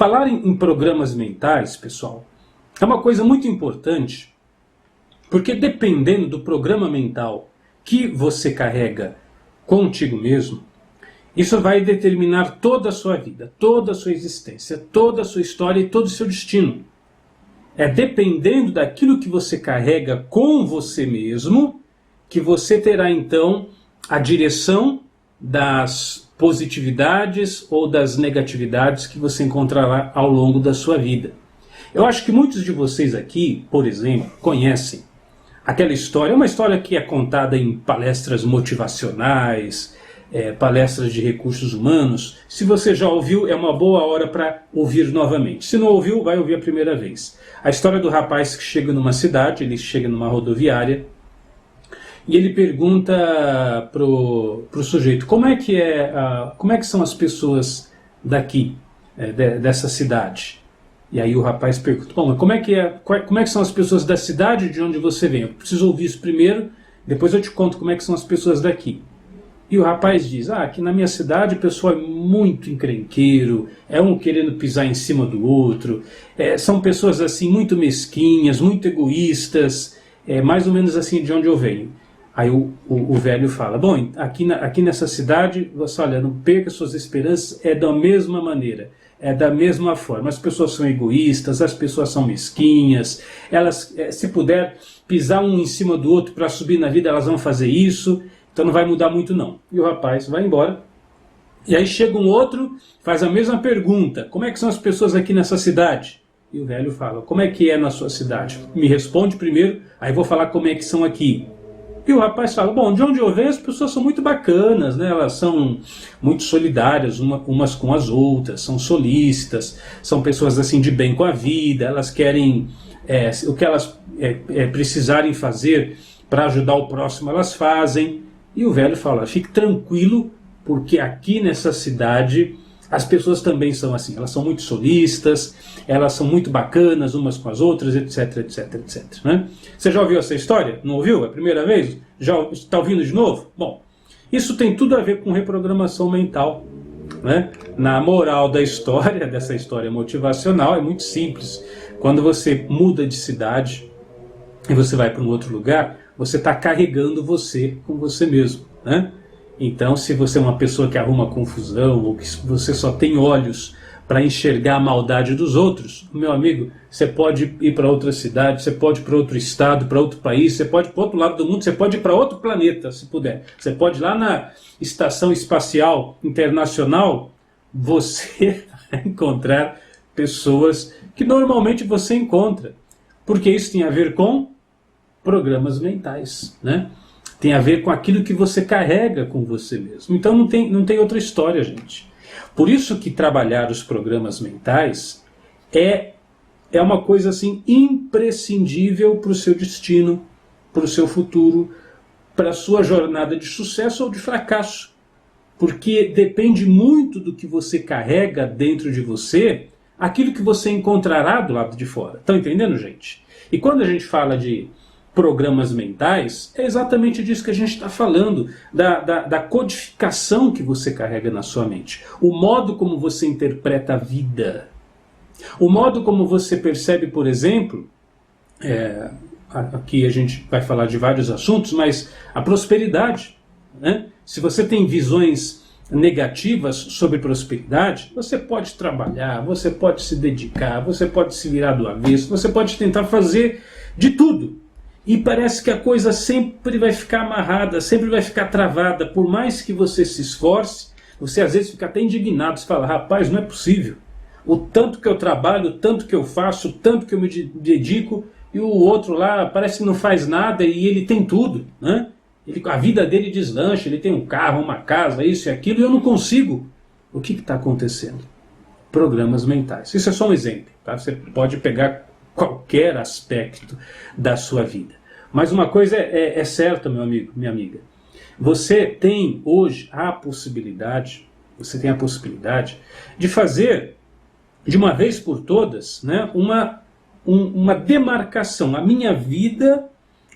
Falar em programas mentais, pessoal, é uma coisa muito importante, porque dependendo do programa mental que você carrega contigo mesmo, isso vai determinar toda a sua vida, toda a sua existência, toda a sua história e todo o seu destino. É dependendo daquilo que você carrega com você mesmo que você terá então a direção das positividades ou das negatividades que você encontrará ao longo da sua vida. Eu acho que muitos de vocês aqui, por exemplo, conhecem aquela história, uma história que é contada em palestras motivacionais, palestras de recursos humanos. Se você já ouviu, é uma boa hora para ouvir novamente. Se não ouviu, vai ouvir a primeira vez. A história do rapaz que chega numa cidade, ele chega numa rodoviária, e ele pergunta pro sujeito, como é que são as pessoas daqui, dessa cidade? E aí o rapaz pergunta, bom, como é que são as pessoas da cidade de onde você vem? Eu preciso ouvir isso primeiro, depois eu te conto como é que são as pessoas daqui. E o rapaz diz, aqui na minha cidade o pessoal é muito encrenqueiro, é um querendo pisar em cima do outro, são pessoas assim muito mesquinhas, muito egoístas, mais ou menos assim de onde eu venho. Aí o velho fala, bom, aqui nessa cidade, você olha, não perca suas esperanças, é da mesma maneira, é da mesma forma. As pessoas são egoístas, as pessoas são mesquinhas, elas, se puder pisar um em cima do outro para subir na vida, elas vão fazer isso, então não vai mudar muito não. E o rapaz vai embora, e aí chega um outro, faz a mesma pergunta, como é que são as pessoas aqui nessa cidade? E o velho fala, como é que é na sua cidade? Me responde primeiro, aí vou falar como é que são aqui. E o rapaz fala, bom, de onde eu venho as pessoas são muito bacanas, né? Elas são muito solidárias umas com as outras, são solícitas, são pessoas assim de bem com a vida, elas querem o que elas precisarem fazer para ajudar o próximo, elas fazem. E o velho fala, fique tranquilo, porque aqui nessa cidade as pessoas também são assim, elas são muito solícitas, elas são muito bacanas umas com as outras, etc, etc, etc. Né? Você já ouviu essa história? Não ouviu? É a primeira vez? Já está ouvindo de novo? Bom, isso tem tudo a ver com reprogramação mental. Né? Na moral da história, dessa história motivacional, é muito simples. Quando você muda de cidade e você vai para um outro lugar, você está carregando você com você mesmo. Né? Então, se você é uma pessoa que arruma confusão, ou que você só tem olhos para enxergar a maldade dos outros, meu amigo, você pode ir para outra cidade, você pode ir para outro estado, para outro país, você pode ir para outro lado do mundo, você pode ir para outro planeta, se puder. Você pode ir lá na Estação Espacial Internacional, você vai encontrar pessoas que normalmente você encontra. Porque isso tem a ver com programas mentais, né? Tem a ver com aquilo que você carrega com você mesmo. Então não tem outra história, gente. Por isso que trabalhar os programas mentais é uma coisa assim imprescindível para o seu destino, para o seu futuro, para a sua jornada de sucesso ou de fracasso. Porque depende muito do que você carrega dentro de você, aquilo que você encontrará do lado de fora. Estão entendendo, gente? E quando a gente fala de programas mentais, é exatamente disso que a gente está falando, da codificação que você carrega na sua mente, o modo como você interpreta a vida, o modo como você percebe, por exemplo, aqui a gente vai falar de vários assuntos, mas a prosperidade, né? Se você tem visões negativas sobre prosperidade, você pode trabalhar, você pode se dedicar, você pode se virar do avesso, você pode tentar fazer de tudo. E parece que a coisa sempre vai ficar amarrada, sempre vai ficar travada. Por mais que você se esforce, você às vezes fica até indignado. Você fala, rapaz, não é possível. O tanto que eu trabalho, o tanto que eu faço, o tanto que eu me dedico, e o outro lá parece que não faz nada e ele tem tudo. Né? A vida dele deslancha, ele tem um carro, uma casa, isso e aquilo, e eu não consigo. O que está acontecendo? Programas mentais. Isso é só um exemplo. Tá? Você pode pegar qualquer aspecto da sua vida. Mas uma coisa é certa, meu amigo, minha amiga. Você tem hoje a possibilidade de fazer, de uma vez por todas, né, uma demarcação. A minha vida,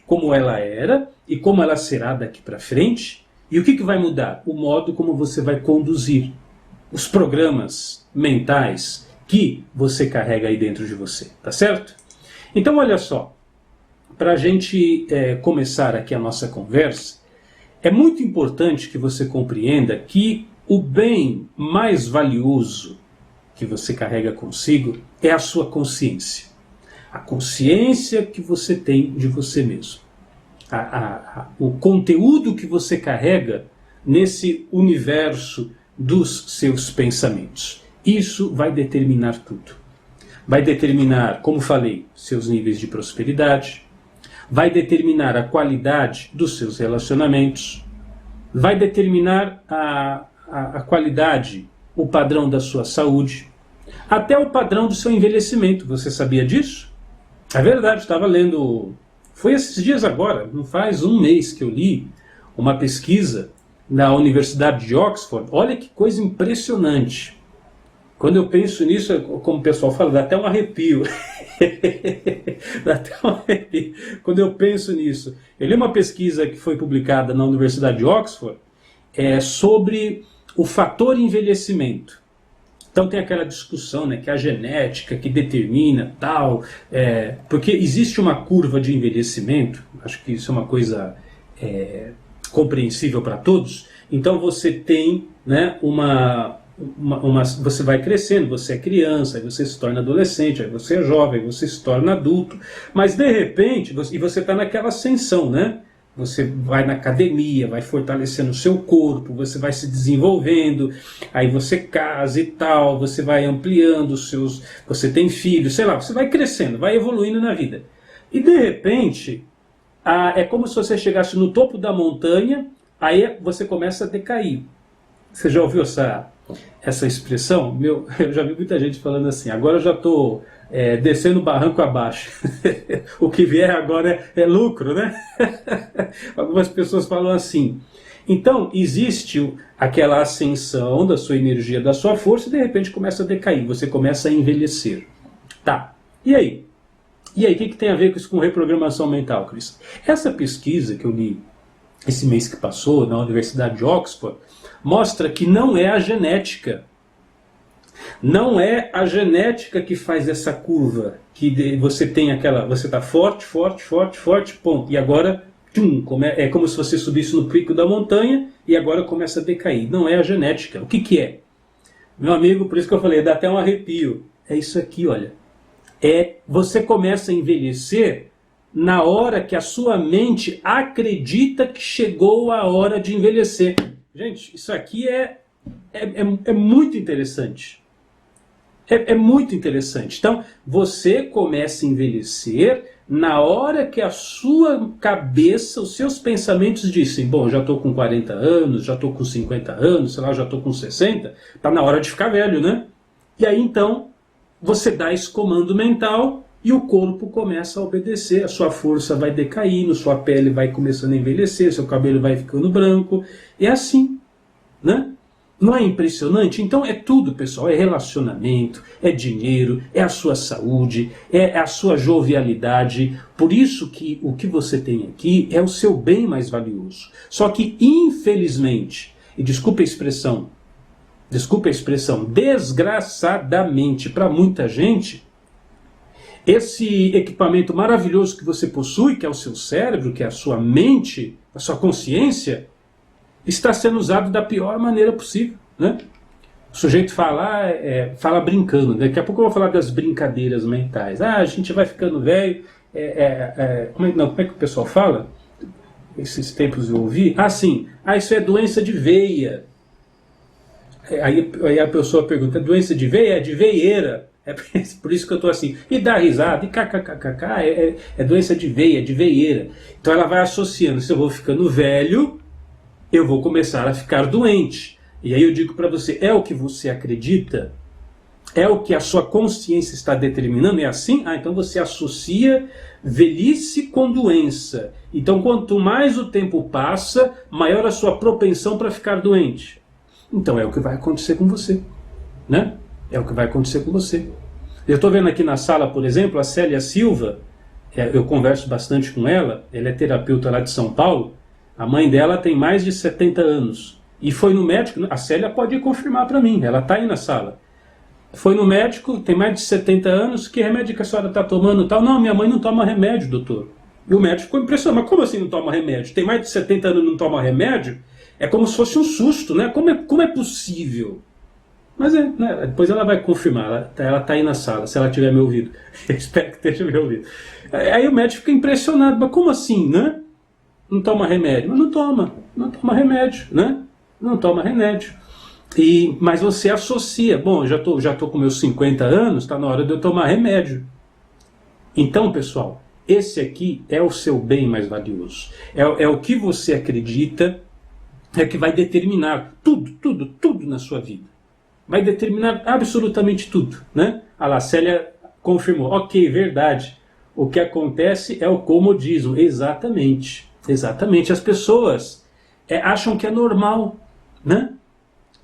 como ela era e como ela será daqui para frente. E o que vai mudar? O modo como você vai conduzir os programas mentais que você carrega aí dentro de você, tá certo? Então olha só, para a gente começar aqui a nossa conversa, é muito importante que você compreenda que o bem mais valioso que você carrega consigo é a sua consciência. A consciência que você tem de você mesmo. O conteúdo que você carrega nesse universo dos seus pensamentos. Isso vai determinar tudo. Vai determinar, como falei, seus níveis de prosperidade, vai determinar a qualidade dos seus relacionamentos, vai determinar a qualidade, o padrão da sua saúde, até o padrão do seu envelhecimento. Você sabia disso? É verdade, estava lendo, foi esses dias agora, não faz um mês que eu li uma pesquisa na Universidade de Oxford. Olha que coisa impressionante. Quando eu penso nisso, como o pessoal fala, dá até um arrepio. Dá até um arrepio. Quando eu penso nisso. Eu li uma pesquisa que foi publicada na Universidade de Oxford sobre o fator envelhecimento. Então tem aquela discussão, né, que a genética que determina tal, porque existe uma curva de envelhecimento, acho que isso é uma coisa compreensível para todos. Então você tem, né, você vai crescendo, você é criança, aí você se torna adolescente, aí você é jovem, aí você se torna adulto, mas de repente, você está naquela ascensão, né? Você vai na academia, vai fortalecendo o seu corpo, você vai se desenvolvendo, aí você casa e tal, você vai ampliando os seus... Você tem filhos, sei lá, você vai crescendo, vai evoluindo na vida. E de repente, é como se você chegasse no topo da montanha, aí você começa a decair. Você já ouviu essa expressão? Eu já vi muita gente falando assim, agora eu já estou descendo o barranco abaixo. O que vier agora é lucro, né? Algumas pessoas falam assim. Então, existe aquela ascensão da sua energia, da sua força, e de repente começa a decair, você começa a envelhecer. Tá, e aí? E aí, o que tem a ver com isso com reprogramação mental, Cris? Essa pesquisa que eu li esse mês que passou na Universidade de Oxford mostra que não é a genética. Não é a genética que faz essa curva, que você tem aquela, você está forte, ponto, e agora, é como se você subisse no pico da montanha e agora começa a decair. Não é a genética. O que é? Meu amigo, por isso que eu falei, dá até um arrepio. É isso aqui, olha. Você começa a envelhecer na hora que a sua mente acredita que chegou a hora de envelhecer. Gente, isso aqui é muito interessante. É muito interessante. Então, você começa a envelhecer na hora que a sua cabeça, os seus pensamentos dizem, bom, já estou com 40 anos, já estou com 50 anos, sei lá, já estou com 60, está na hora de ficar velho, né? E aí, então, você dá esse comando mental e o corpo começa a obedecer, a sua força vai decaindo, sua pele vai começando a envelhecer, seu cabelo vai ficando branco. É assim, né? Não é impressionante? Então é tudo, pessoal. É relacionamento, é dinheiro, é a sua saúde, é a sua jovialidade. Por isso que o que você tem aqui é o seu bem mais valioso. Só que, infelizmente, e desculpe a expressão, desgraçadamente para muita gente, esse equipamento maravilhoso que você possui, que é o seu cérebro, que é a sua mente, a sua consciência, está sendo usado da pior maneira possível, né? O sujeito fala brincando. Daqui a pouco eu vou falar das brincadeiras mentais. A gente vai ficando velho. Como é que o pessoal fala? Esses tempos eu ouvi. Sim. Isso é doença de veia. Aí a pessoa pergunta, doença de veia? É de veieira. É por isso que eu estou assim. E dá risada, e kkkk, é doença de veia, de veieira. Então ela vai associando. Se eu vou ficando velho, eu vou começar a ficar doente. E aí eu digo para você, é o que você acredita? É o que a sua consciência está determinando? É assim? Então você associa velhice com doença. Então quanto mais o tempo passa, maior a sua propensão para ficar doente. Então é o que vai acontecer com você, né? É o que vai acontecer com você. Eu estou vendo aqui na sala, por exemplo, a Célia Silva. Eu converso bastante com ela. Ela é terapeuta lá de São Paulo. A mãe dela tem mais de 70 anos. E foi no médico. A Célia pode confirmar para mim. Ela está aí na sala. Foi no médico, tem mais de 70 anos, que remédio que a senhora está tomando e tal? Não, minha mãe não toma remédio, doutor. E o médico ficou impressionado, mas como assim não toma remédio? Tem mais de 70 anos e não toma remédio? É como se fosse um susto, né? Como é possível? Mas né? Depois ela vai confirmar, ela tá aí na sala, se ela tiver me ouvido. Espero que esteja me ouvindo. Aí o médico fica impressionado, mas como assim, né? Não toma remédio? Mas não toma remédio, né? Não toma remédio. Mas você associa, bom, já tô com meus 50 anos, está na hora de eu tomar remédio. Então, pessoal, esse aqui é o seu bem mais valioso. É o que você acredita, é que vai determinar tudo na sua vida. Vai determinar absolutamente tudo, né? A Lacélia confirmou, ok, verdade. O que acontece é o comodismo. Exatamente. As pessoas acham que é normal, né?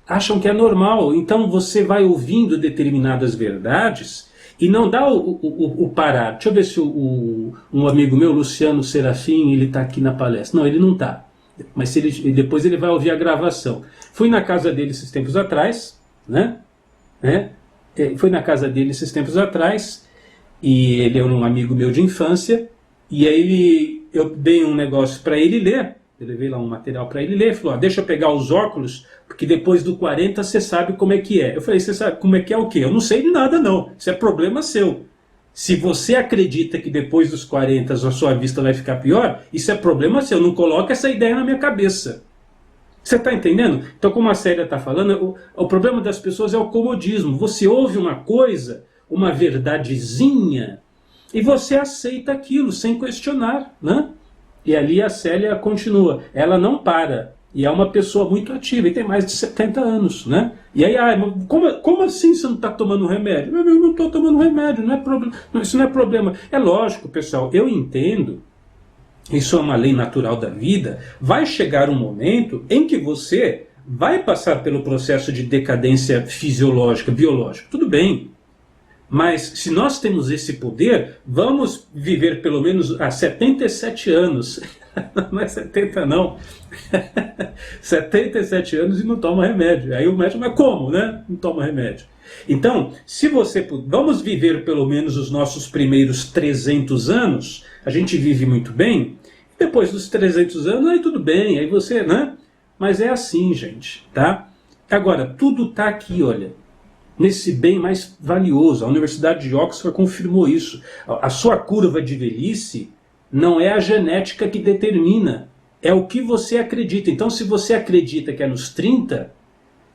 Acham que é normal. Então você vai ouvindo determinadas verdades e não dá o parar. Deixa eu ver se um amigo meu, Luciano Serafim, ele está aqui na palestra. Não, ele não está. Mas depois ele vai ouvir a gravação. Fui na casa dele esses tempos atrás, né? Fui na casa dele esses tempos atrás, e ele é um amigo meu de infância, e aí eu dei um negócio para ele ler, eu levei lá um material para ele ler, falou, deixa eu pegar os óculos, porque depois do 40 você sabe como é que é. Eu falei, você sabe como é que é o quê? Eu não sei de nada não, isso é problema seu. Se você acredita que depois dos 40 a sua vista vai ficar pior, isso é problema seu, não coloca essa ideia na minha cabeça. Você está entendendo? Então, como a Célia está falando, o problema das pessoas é o comodismo. Você ouve uma coisa, uma verdadezinha, e você aceita aquilo sem questionar, né? E ali a Célia continua. Ela não para. E é uma pessoa muito ativa, e tem mais de 70 anos, né? E aí, como assim você não está tomando remédio? Eu não estou tomando remédio, não é problema. Isso não é problema. É lógico, pessoal, eu entendo. Isso é uma lei natural da vida. Vai chegar um momento em que você vai passar pelo processo de decadência fisiológica, biológica. Tudo bem. Mas se nós temos esse poder, vamos viver pelo menos há 77 anos. Não é 70 não. 77 anos e não toma remédio. Aí o médico, mas como, né? Não toma remédio. Então, se você... Vamos viver pelo menos os nossos primeiros 300 anos, a gente vive muito bem, depois dos 300 anos, aí tudo bem, aí você, né? Mas é assim, gente, tá? Agora, tudo tá aqui, olha, nesse bem mais valioso. A Universidade de Oxford confirmou isso. A sua curva de velhice não é a genética que determina, é o que você acredita. Então, se você acredita que é nos 30,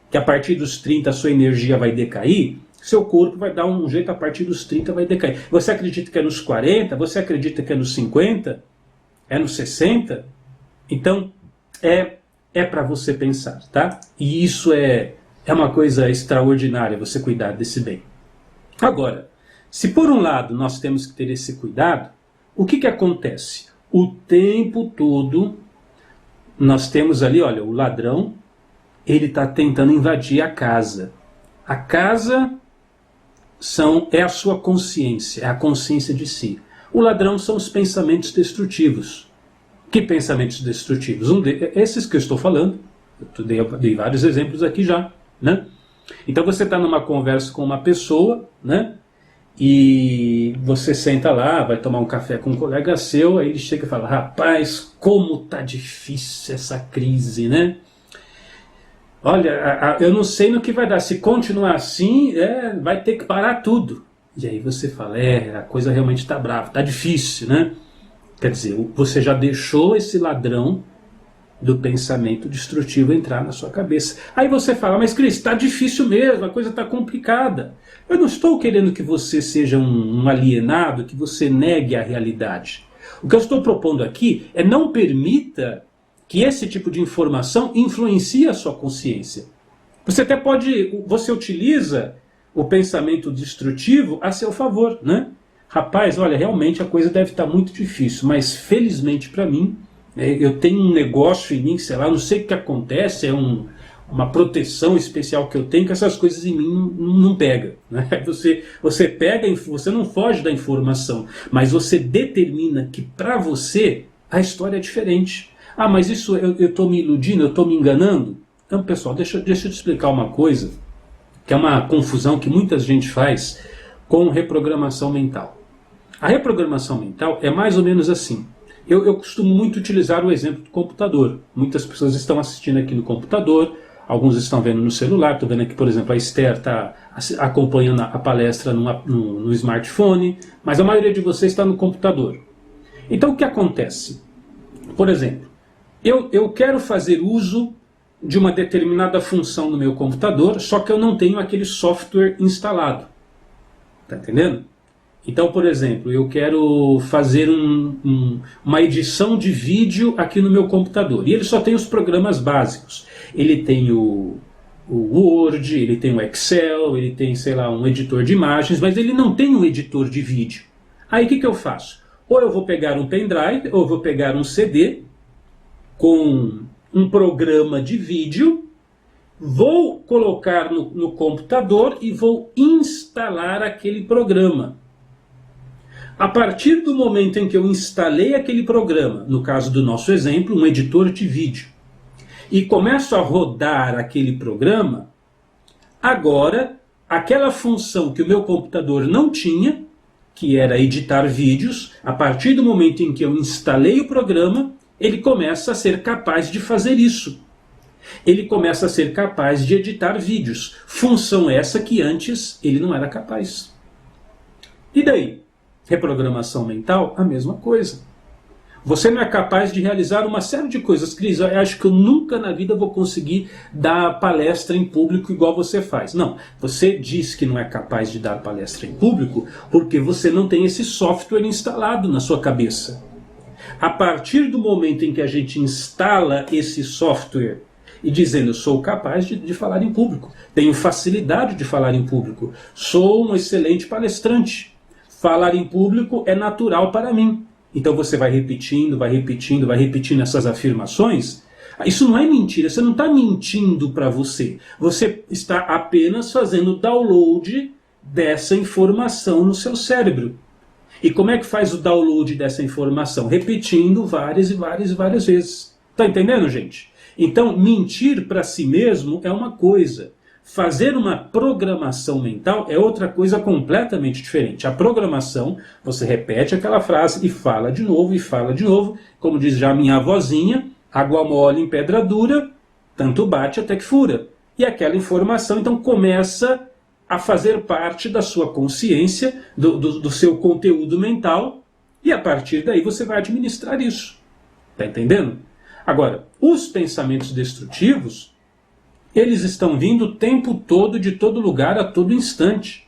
que a partir dos 30 a sua energia vai decair, seu corpo vai dar um jeito, a partir dos 30 vai decair. Você acredita que é nos 40, você acredita que é nos 50, é nos 60, então é para você pensar, tá? E isso é uma coisa extraordinária, você cuidar desse bem. Agora, se por um lado nós temos que ter esse cuidado, o que acontece? O tempo todo nós temos ali, olha, o ladrão, ele está tentando invadir a casa. A casa é a sua consciência, é a consciência de si. O ladrão são os pensamentos destrutivos. Que pensamentos destrutivos? Esses que eu estou falando, eu dei vários exemplos aqui já, né? Então você está numa conversa com uma pessoa, né? E você senta lá, vai tomar um café com um colega seu, aí ele chega e fala, rapaz, como tá difícil essa crise, né? Olha, eu não sei no que vai dar, se continuar assim, vai ter que parar tudo. E aí você fala, a coisa realmente está brava, está difícil, né? Quer dizer, você já deixou esse ladrão do pensamento destrutivo entrar na sua cabeça. Aí você fala, mas Cris, está difícil mesmo, a coisa está complicada. Eu não estou querendo que você seja um alienado, que você negue a realidade. O que eu estou propondo aqui é não permita que esse tipo de informação influencie a sua consciência. Você utiliza o pensamento destrutivo a seu favor, né? Rapaz, olha, realmente a coisa deve estar muito difícil, mas felizmente para mim, eu tenho um negócio em mim, sei lá, não sei o que acontece, uma proteção especial que eu tenho, que essas coisas em mim não pegam, né? Você pega, você não foge da informação, mas você determina que para você a história é diferente. Ah, mas isso eu estou me iludindo, eu estou me enganando? Então, pessoal, deixa eu te explicar uma coisa que é uma confusão que muita gente faz com reprogramação mental. A reprogramação mental é mais ou menos assim. Eu costumo muito utilizar o exemplo do computador. Muitas pessoas estão assistindo aqui no computador, alguns estão vendo no celular. Estou vendo aqui, por exemplo, a Esther está acompanhando a palestra no smartphone, mas a maioria de vocês está no computador. Então o que acontece? Por exemplo, eu quero fazer uso de uma determinada função no meu computador, só que eu não tenho aquele software instalado. Está entendendo? Então, por exemplo, eu quero fazer uma edição de vídeo aqui no meu computador. E ele só tem os programas básicos. Ele tem o Word, ele tem o Excel, ele tem, sei lá, um editor de imagens, mas ele não tem um editor de vídeo. Aí o que eu faço? Ou eu vou pegar um pendrive, ou eu vou pegar um CD com um programa de vídeo, vou colocar no computador e vou instalar aquele programa. A partir do momento em que eu instalei aquele programa, no caso do nosso exemplo, um editor de vídeo, e começo a rodar aquele programa, agora aquela função que o meu computador não tinha, que era editar vídeos, a partir do momento em que eu instalei o programa, ele começa a ser capaz de fazer isso. Ele começa a ser capaz de editar vídeos. Função essa que antes ele não era capaz. E daí? Reprogramação mental, a mesma coisa. Você não é capaz de realizar uma série de coisas. Cris, eu acho que eu nunca na vida vou conseguir dar palestra em público igual você faz. Não, você diz que não é capaz de dar palestra em público porque você não tem esse software instalado na sua cabeça. A partir do momento em que a gente instala esse software e dizendo, eu sou capaz de falar em público, tenho facilidade de falar em público, sou um excelente palestrante, falar em público é natural para mim. Então você vai repetindo essas afirmações. Isso não é mentira, você não está mentindo para você. Você está apenas fazendo download dessa informação no seu cérebro. E como é que faz o download dessa informação? Repetindo várias vezes. Está entendendo, gente? Então, mentir para si mesmo é uma coisa. Fazer uma programação mental é outra coisa completamente diferente. A programação, você repete aquela frase e fala de novo, como diz já a minha avózinha, água mole em pedra dura, tanto bate até que fura. E aquela informação então começa a fazer parte da sua consciência, do seu conteúdo mental, e a partir daí você vai administrar isso. Está entendendo? Agora, os pensamentos destrutivos, eles estão vindo o tempo todo, de todo lugar, a todo instante.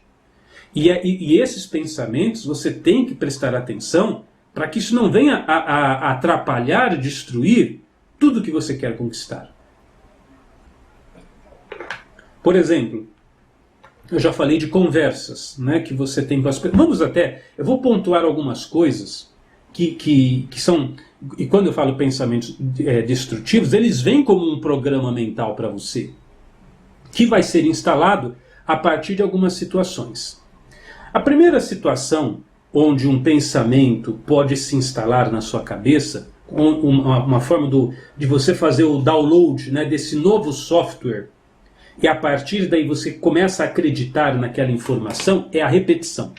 E esses pensamentos, você tem que prestar atenção para que isso não venha a atrapalhar, destruir tudo que você quer conquistar. Por exemplo, eu já falei de conversas, né, que você tem com as pessoas. Eu vou pontuar algumas coisas que são... E quando eu falo pensamentos destrutivos, eles vêm como um programa mental para você, que vai ser instalado a partir de algumas situações. A primeira situação onde um pensamento pode se instalar na sua cabeça, uma forma de você fazer o download, né, desse novo software, e a partir daí você começa a acreditar naquela informação, é a repetição.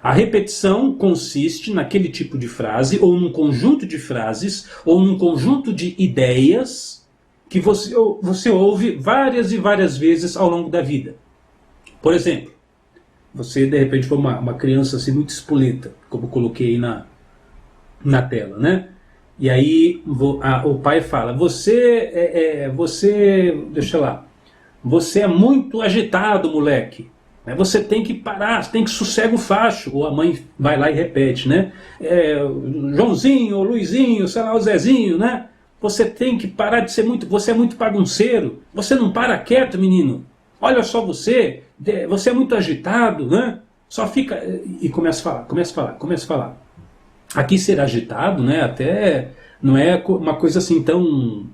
A repetição consiste naquele tipo de frase, ou num conjunto de frases, ou num conjunto de ideias que você ouve várias e várias vezes ao longo da vida. Por exemplo, você de repente foi uma criança assim, muito espoleta, como eu coloquei aí na tela, né? E aí o pai fala, deixa lá, você é muito agitado, moleque. Você tem que parar, você tem que sossegar o facho. Ou a mãe vai lá e repete, né? Joãozinho, Luizinho, sei lá, o Zezinho, né? Você tem que parar de ser muito... Você é muito bagunceiro. Você não para quieto, menino. Olha só você é muito agitado, né? Só fica... E começa a falar. Aqui ser agitado, né? Até não é uma coisa assim tão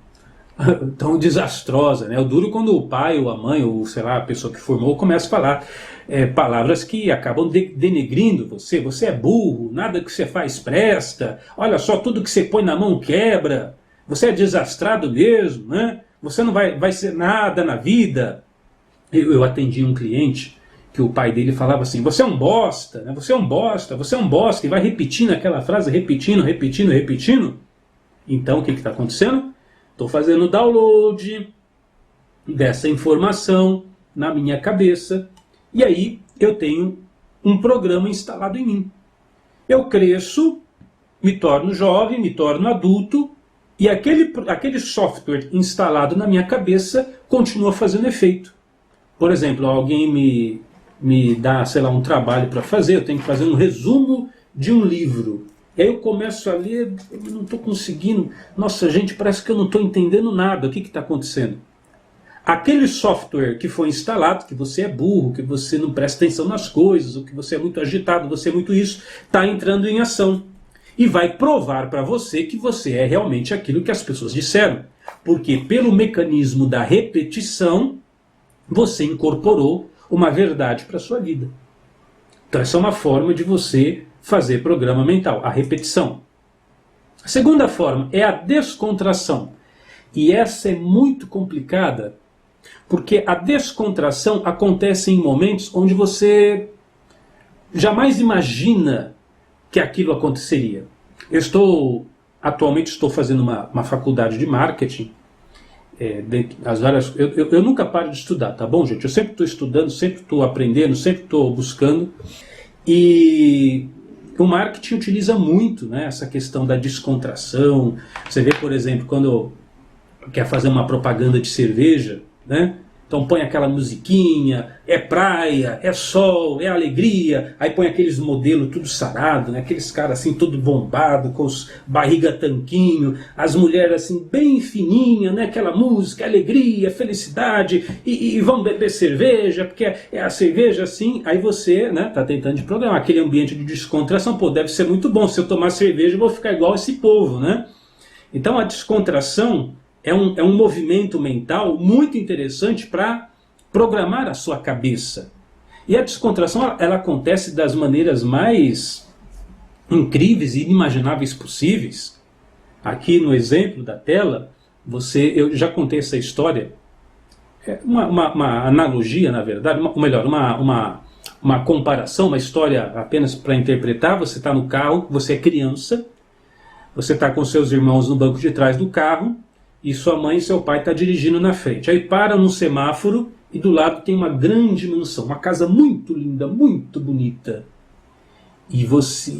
desastrosa, né? O duro quando o pai ou a mãe, ou sei lá, a pessoa que formou, começa a falar palavras que acabam denegrindo você. Você é burro, nada que você faz presta, olha só, tudo que você põe na mão quebra, você é desastrado mesmo, né? Você não vai ser nada na vida. Eu atendi um cliente que o pai dele falava assim: você é um bosta, né? Você é um bosta, você é um bosta, e vai repetindo aquela frase, repetindo, repetindo, repetindo. Então o que está acontecendo? Estou fazendo download dessa informação na minha cabeça, e aí eu tenho um programa instalado em mim. Eu cresço, me torno jovem, me torno adulto, e aquele software instalado na minha cabeça continua fazendo efeito. Por exemplo, alguém me dá, sei lá, um trabalho para fazer, eu tenho que fazer um resumo de um livro. E aí eu começo a ler, eu não estou conseguindo, nossa gente, parece que eu não estou entendendo nada, o que está acontecendo? Aquele software que foi instalado, que você é burro, que você não presta atenção nas coisas, ou que você é muito agitado, você é muito isso, está entrando em ação. E vai provar para você que você é realmente aquilo que as pessoas disseram. Porque pelo mecanismo da repetição, você incorporou uma verdade para a sua vida. Então essa é uma forma de você fazer programa mental, a repetição. A segunda forma é a descontração. E essa é muito complicada, porque a descontração acontece em momentos onde você jamais imagina que aquilo aconteceria. Atualmente estou fazendo uma faculdade de marketing. Eu nunca paro de estudar, tá bom, gente? Eu sempre estou estudando, sempre estou aprendendo, sempre estou buscando. E o marketing utiliza muito, né, essa questão da descontração. Você vê, por exemplo, quando quer fazer uma propaganda de cerveja, né? Então põe aquela musiquinha, é praia, é sol, é alegria, aí põe aqueles modelos tudo sarado, né? Aqueles caras assim todo bombado, com os barriga tanquinho, as mulheres assim bem fininhas, né? Aquela música, alegria, felicidade, e vão beber cerveja, porque é a cerveja assim, aí você, né, tá tentando de programar aquele ambiente de descontração. Pô, deve ser muito bom, se eu tomar cerveja eu vou ficar igual esse povo, né? Então a descontração é um movimento mental muito interessante para programar a sua cabeça. E a descontração ela acontece das maneiras mais incríveis e inimagináveis possíveis. Aqui no exemplo da tela, eu já contei essa história, uma analogia, na verdade, uma comparação, uma história apenas para interpretar. Você está no carro, você é criança, você está com seus irmãos no banco de trás do carro, e sua mãe e seu pai estão dirigindo na frente. Aí para num semáforo e do lado tem uma grande mansão, uma casa muito linda, muito bonita. E você,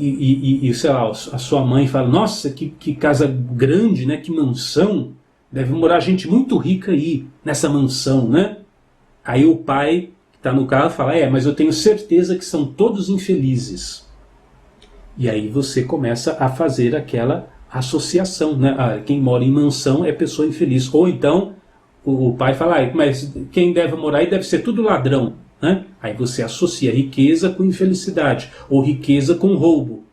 sei lá, a sua mãe fala: nossa, que casa grande, né? Que mansão. Deve morar gente muito rica aí, nessa mansão, né? Aí o pai, que está no carro, fala: mas eu tenho certeza que são todos infelizes. E aí você começa a fazer aquela associação, né? Quem mora em mansão é pessoa infeliz. Ou então o pai fala: mas quem deve morar aí deve ser tudo ladrão, né? Aí você associa riqueza com infelicidade, ou riqueza com roubo.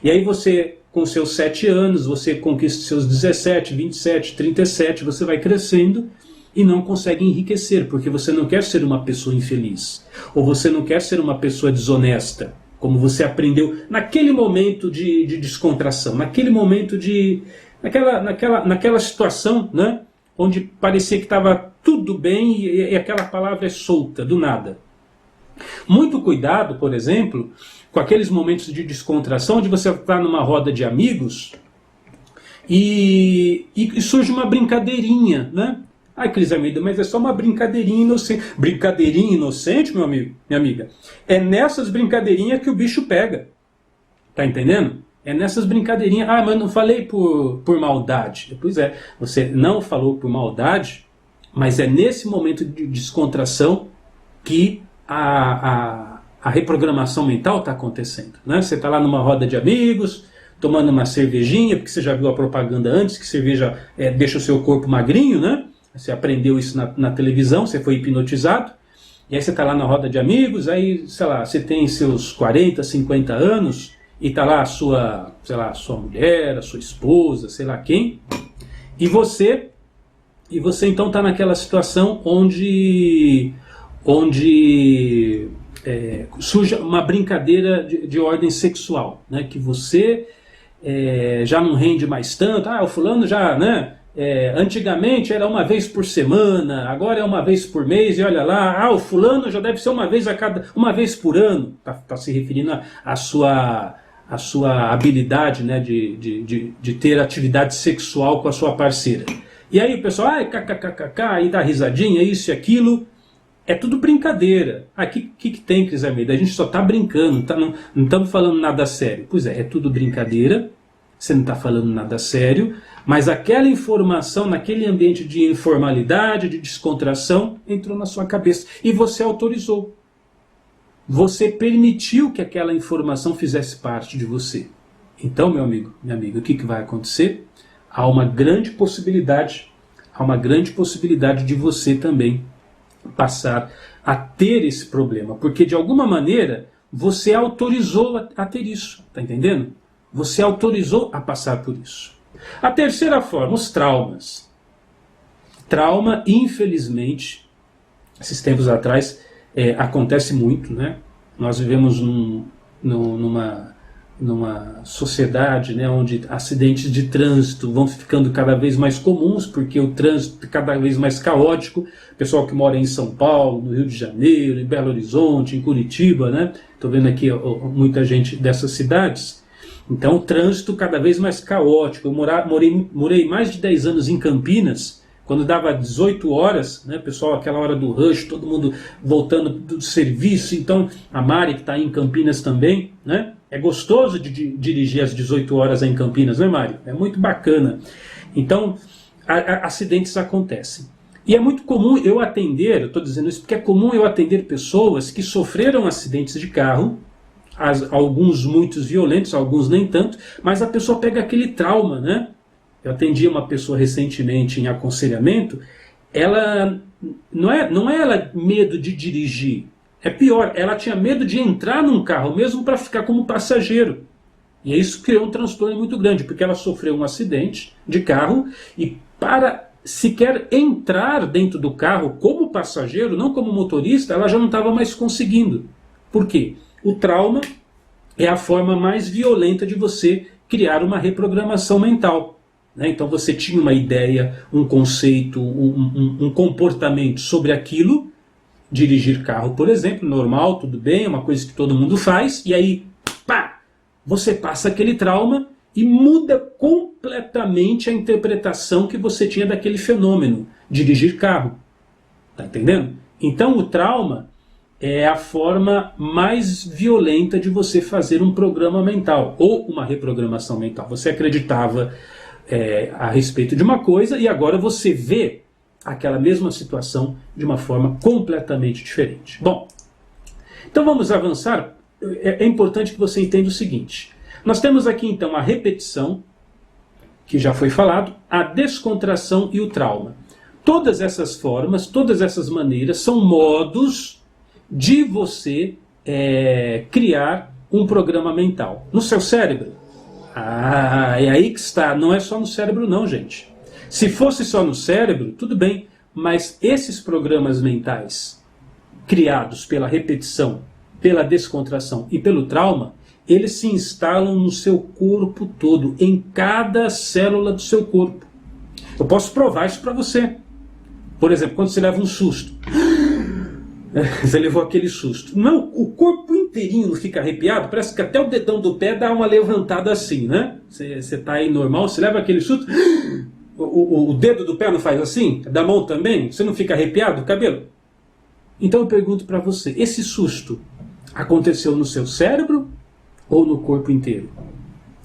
E aí você, com seus 7 anos, você conquista seus 17, 27, 37, você vai crescendo e não consegue enriquecer, porque você não quer ser uma pessoa infeliz, ou você não quer ser uma pessoa desonesta, como você aprendeu naquele momento de descontração, naquele momento naquela situação, né, onde parecia que estava tudo bem e aquela palavra é solta, do nada. Muito cuidado, por exemplo, com aqueles momentos de descontração onde você está numa roda de amigos e surge uma brincadeirinha, né? Cris Almeida, mas é só uma brincadeirinha inocente. Brincadeirinha inocente, meu amigo, minha amiga? É nessas brincadeirinhas que o bicho pega. Tá entendendo? É nessas brincadeirinhas. Mas não falei por maldade. Pois é, você não falou por maldade, mas é nesse momento de descontração que a reprogramação mental está acontecendo, né? Você está lá numa roda de amigos, tomando uma cervejinha, porque você já viu a propaganda antes, que cerveja deixa o seu corpo magrinho, né? Você aprendeu isso na televisão, você foi hipnotizado, e aí você está lá na roda de amigos, aí, sei lá, você tem seus 40, 50 anos, e está lá a sua mulher, a sua esposa, sei lá quem, e você então está naquela situação onde surge uma brincadeira de ordem sexual, né? Que você já não rende mais tanto, o fulano já, né? antigamente era uma vez por semana, agora é uma vez por mês, e olha lá, o fulano já deve ser uma vez por ano. Tá se referindo à sua habilidade, né, de ter atividade sexual com a sua parceira. E aí o pessoal, kkkk, aí dá risadinha, isso e aquilo. É tudo brincadeira. O que tem, Cris Armeida? A gente só está brincando, não estamos falando nada sério. Pois é tudo brincadeira, você não está falando nada sério, mas aquela informação, naquele ambiente de informalidade, de descontração, entrou na sua cabeça. E você autorizou. Você permitiu que aquela informação fizesse parte de você. Então, meu amigo, minha amiga, o que vai acontecer? Há uma grande possibilidade de você também passar a ter esse problema, porque de alguma maneira você autorizou a ter isso, tá entendendo? Você autorizou a passar por isso. A terceira forma, os traumas. Trauma, infelizmente, esses tempos atrás, acontece muito, né? Nós vivemos numa sociedade, né, onde acidentes de trânsito vão ficando cada vez mais comuns, porque o trânsito é cada vez mais caótico. Pessoal que mora em São Paulo, no Rio de Janeiro, em Belo Horizonte, em Curitiba, né? Estou vendo aqui muita gente dessas cidades. Então o trânsito cada vez mais caótico. Eu morei mais de 10 anos em Campinas, quando dava 18 horas, né, pessoal, aquela hora do rush, todo mundo voltando do serviço. Então a Mari, que está em Campinas também, né? É gostoso de dirigir às 18 horas em Campinas, não é, Mário? É muito bacana. Então, acidentes acontecem. E é muito comum eu estou dizendo isso porque é comum eu atender pessoas que sofreram acidentes de carro, alguns muitos violentos, alguns nem tanto, mas a pessoa pega aquele trauma, né? Eu atendi uma pessoa recentemente em aconselhamento, ela não é ela medo de dirigir. É pior, ela tinha medo de entrar num carro mesmo para ficar como passageiro. E isso criou um transtorno muito grande, porque ela sofreu um acidente de carro e para sequer entrar dentro do carro como passageiro, não como motorista, ela já não estava mais conseguindo. Por quê? O trauma é a forma mais violenta de você criar uma reprogramação mental. Então você tinha uma ideia, um conceito, um comportamento sobre aquilo. Dirigir carro, por exemplo, normal, tudo bem, é uma coisa que todo mundo faz, e aí, pá, você passa aquele trauma e muda completamente a interpretação que você tinha daquele fenômeno, dirigir carro. Tá entendendo? Então o trauma é a forma mais violenta de você fazer um programa mental, ou uma reprogramação mental. Você acreditava a respeito de uma coisa e agora você vê aquela mesma situação de uma forma completamente diferente. Bom, então vamos avançar. É importante que você entenda o seguinte. Nós temos aqui então a repetição, que já foi falado, a descontração e o trauma. Todas essas formas, todas essas maneiras são modos de você criar um programa mental. No seu cérebro? É aí que está. Não é só no cérebro não, gente. Se fosse só no cérebro, tudo bem, mas esses programas mentais criados pela repetição, pela descontração e pelo trauma, eles se instalam no seu corpo todo, em cada célula do seu corpo. Eu posso provar isso para você. Por exemplo, quando você leva um susto. Você levou aquele susto. Não, o corpo inteirinho não fica arrepiado, parece que até o dedão do pé dá uma levantada assim, né? Você está aí normal, você leva aquele susto... O dedo do pé não faz assim? Da mão também? Você não fica arrepiado o cabelo? Então eu pergunto para você, esse susto aconteceu no seu cérebro ou no corpo inteiro?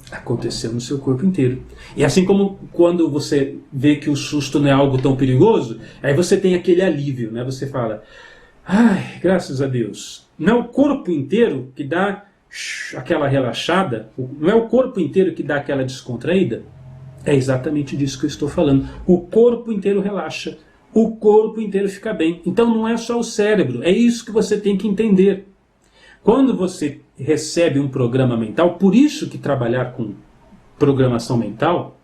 Aconteceu no seu corpo inteiro. E assim como quando você vê que o susto não é algo tão perigoso, aí você tem aquele alívio, né? Você fala, ai, graças a Deus. Não é o corpo inteiro que dá aquela relaxada? Não é o corpo inteiro que dá aquela descontraída? É exatamente disso que eu estou falando. O corpo inteiro relaxa. O corpo inteiro fica bem. Então não é só o cérebro. É isso que você tem que entender. Quando você recebe um programa mental, por isso que trabalhar com programação mental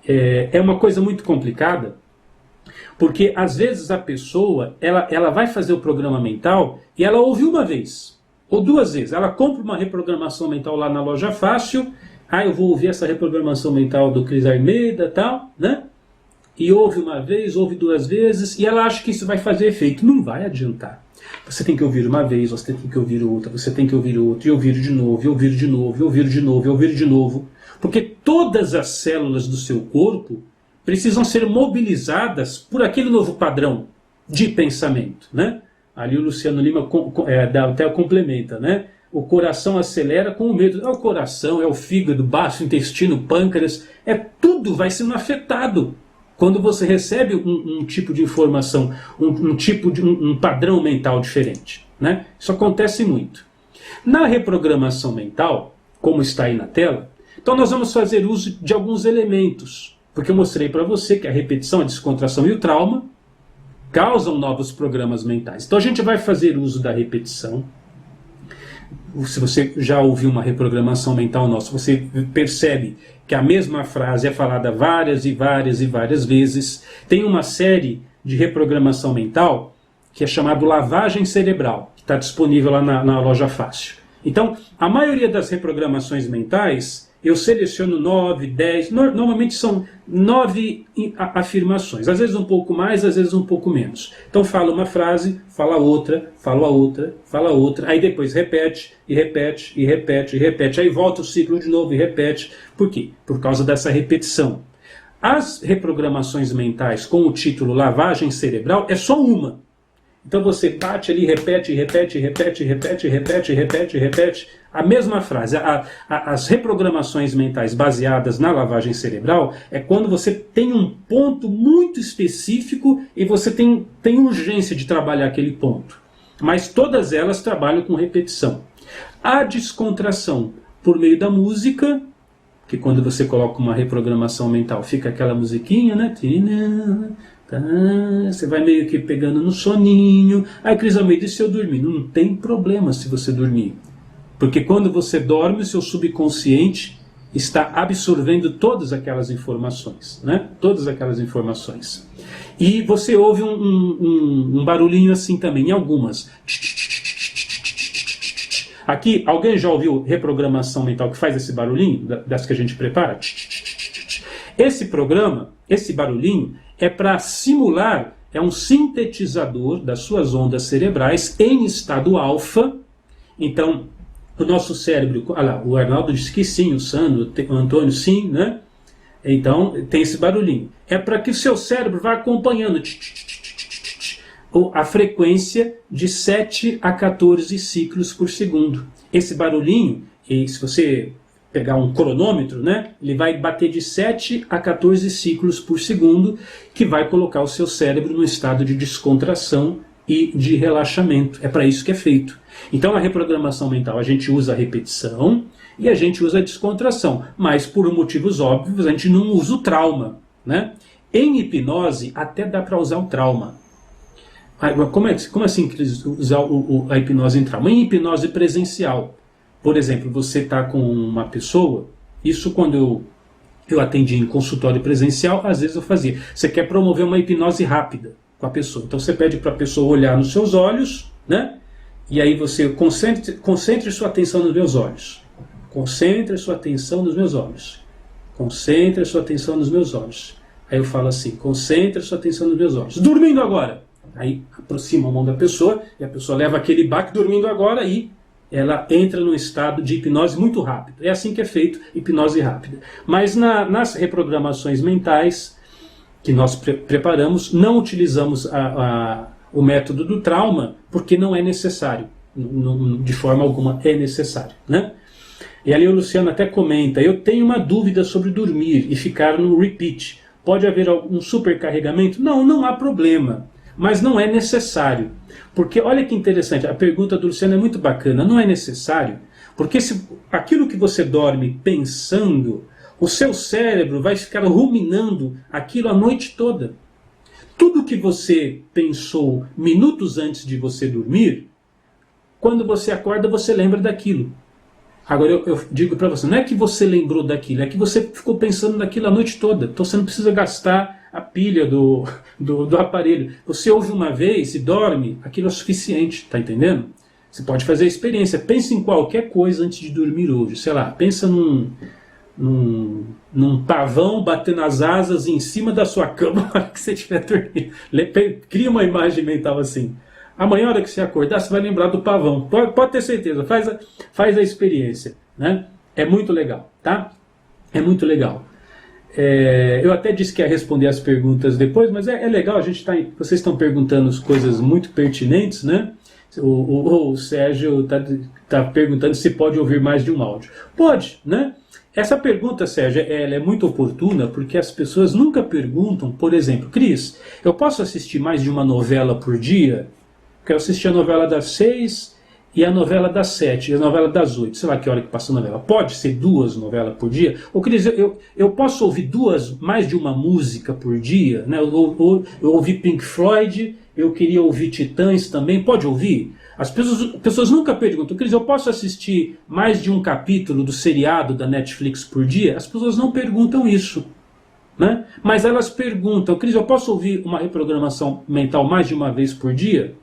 é uma coisa muito complicada, porque às vezes a pessoa ela vai fazer o programa mental e ela ouve uma vez ou duas vezes. Ela compra uma reprogramação mental lá na Loja Fácil. Eu vou ouvir essa reprogramação mental do Cris Armeida e tal, né? e ouve uma vez, ouve duas vezes, e ela acha que isso vai fazer efeito. Não vai adiantar. Você tem que ouvir uma vez, você tem que ouvir outra, você tem que ouvir outra, e ouvir de novo, e ouvir de novo, e ouvir de novo, e ouvir de novo. Porque todas as células do seu corpo precisam ser mobilizadas por aquele novo padrão de pensamento, né? Ali o Luciano Lima até complementa, né? O coração acelera com o medo. É o coração, é o fígado, baço, intestino, pâncreas, tudo vai sendo afetado quando você recebe um tipo de informação, um padrão mental diferente, né? Isso acontece muito. Na reprogramação mental, como está aí na tela, então nós vamos fazer uso de alguns elementos, porque eu mostrei para você que a repetição, a descontração e o trauma causam novos programas mentais. Então a gente vai fazer uso da repetição. Se você já ouviu uma reprogramação mental nossa, você percebe que a mesma frase é falada várias e várias e várias vezes. Tem uma série de reprogramação mental que é chamada Lavagem Cerebral, que está disponível lá na loja Fácil. Então, a maioria das reprogramações mentais, eu seleciono 9, 10, normalmente são 9 afirmações, às vezes um pouco mais, às vezes um pouco menos. Então fala uma frase, fala outra, fala outra, fala outra, aí depois repete, e repete, e repete, e repete, aí volta o ciclo de novo e repete. Por quê? Por causa dessa repetição. As reprogramações mentais com o título Lavagem Cerebral é só uma. Então você bate ali, repete, repete, repete, repete, repete, repete, repete a mesma frase. As reprogramações mentais baseadas na lavagem cerebral é quando você tem um ponto muito específico e você tem urgência de trabalhar aquele ponto. Mas todas elas trabalham com repetição. A descontração por meio da música, que quando você coloca uma reprogramação mental fica aquela musiquinha, né? Você vai meio que pegando no soninho. Aí, Cris Almeida, e se eu dormir? Não tem problema se você dormir. Porque quando você dorme, o seu subconsciente está absorvendo todas aquelas informações, né? Todas aquelas informações. E você ouve um barulhinho assim também, em algumas. Aqui, alguém já ouviu reprogramação mental que faz esse barulhinho, das que a gente prepara? Esse programa, esse barulhinho, é para simular, é um sintetizador das suas ondas cerebrais em estado alfa. Então, o nosso cérebro, olha lá, o Arnaldo disse que sim, o Sandro, o Antônio sim, né? Então, tem esse barulhinho. É para que o seu cérebro vá acompanhando a frequência de 7 a 14 ciclos por segundo. Esse barulhinho, e se você pegar um cronômetro, né, ele vai bater de 7 a 14 ciclos por segundo, que vai colocar o seu cérebro no estado de descontração e de relaxamento. É para isso que é feito. Então, na reprogramação mental, a gente usa a repetição e a gente usa a descontração. Mas, por motivos óbvios, a gente não usa o trauma, né? Em hipnose, até dá para usar o trauma. Como assim usar a hipnose em trauma? Em hipnose presencial. Por exemplo, você está com uma pessoa, isso quando eu atendi em consultório presencial, às vezes eu fazia. Você quer promover uma hipnose rápida com a pessoa. Então você pede para a pessoa olhar nos seus olhos, né? E aí você concentre sua atenção nos meus olhos. Concentre sua atenção nos meus olhos. Concentre sua atenção nos meus olhos. Aí eu falo assim, concentre sua atenção nos meus olhos. Dormindo agora. Aí aproxima a mão da pessoa e a pessoa leva aquele baque dormindo agora e ela entra num estado de hipnose muito rápido. É assim que é feito hipnose rápida. Mas nas reprogramações mentais que nós preparamos, não utilizamos o método do trauma, porque não é necessário. De forma alguma é necessário, né? E ali o Luciano até comenta, eu tenho uma dúvida sobre dormir e ficar no repeat. Pode haver algum supercarregamento? Não, não há problema. Mas não é necessário. Porque olha que interessante, a pergunta do Luciano é muito bacana. Não é necessário, porque se aquilo que você dorme pensando, o seu cérebro vai ficar ruminando aquilo a noite toda. Tudo que você pensou minutos antes de você dormir, quando você acorda você lembra daquilo. Agora eu digo para você, não é que você lembrou daquilo, é que você ficou pensando naquilo a noite toda. Então você não precisa gastar a pilha do aparelho. Você ouve uma vez e dorme, aquilo é suficiente, está entendendo? Você pode fazer a experiência. Pense em qualquer coisa antes de dormir hoje. Sei lá, pensa num pavão batendo as asas em cima da sua cama na hora que você estiver dormindo. Cria uma imagem mental assim. Amanhã, na hora que você acordar, você vai lembrar do pavão. Pode ter certeza, faz a experiência. Né? É muito legal, tá? É muito legal. Eu até disse que ia responder as perguntas depois, mas é legal, vocês estão perguntando coisas muito pertinentes, né? O Sérgio tá perguntando se pode ouvir mais de um áudio. Pode, né? Essa pergunta, Sérgio, ela é muito oportuna porque as pessoas nunca perguntam, por exemplo, Cris, eu posso assistir mais de uma novela por dia? Quero assistir a novela das 6 e a novela das 7, e a novela das 8, sei lá que hora que passa a novela. Pode ser 2 novelas por dia? Ou Cris, eu posso ouvir mais de uma música por dia? Né? Eu ouvi Pink Floyd, eu queria ouvir Titãs também, pode ouvir? As pessoas nunca perguntam, Cris, eu posso assistir mais de um capítulo do seriado da Netflix por dia? As pessoas não perguntam isso. Né? Mas elas perguntam, Cris, eu posso ouvir uma reprogramação mental mais de uma vez por dia?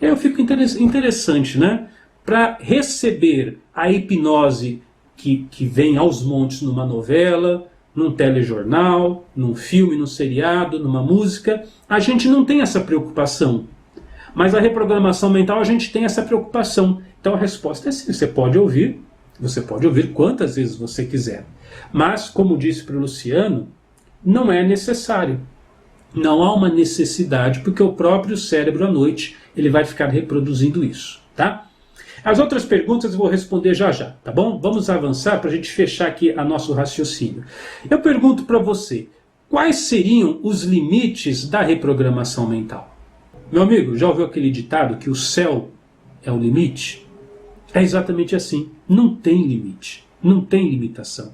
Eu fico interessante, né? Para receber a hipnose que vem aos montes numa novela, num telejornal, num filme, num seriado, numa música, a gente não tem essa preocupação. Mas a reprogramação mental a gente tem essa preocupação. Então a resposta é sim, você pode ouvir quantas vezes você quiser. Mas, como disse para o Luciano, não é necessário. Não há uma necessidade, porque o próprio cérebro à noite ele vai ficar reproduzindo isso, tá? As outras perguntas eu vou responder já já, tá bom? Vamos avançar para a gente fechar aqui a nosso raciocínio. Eu pergunto para você, quais seriam os limites da reprogramação mental? Meu amigo, já ouviu aquele ditado que o céu é o limite? É exatamente assim, não tem limite, não tem limitação.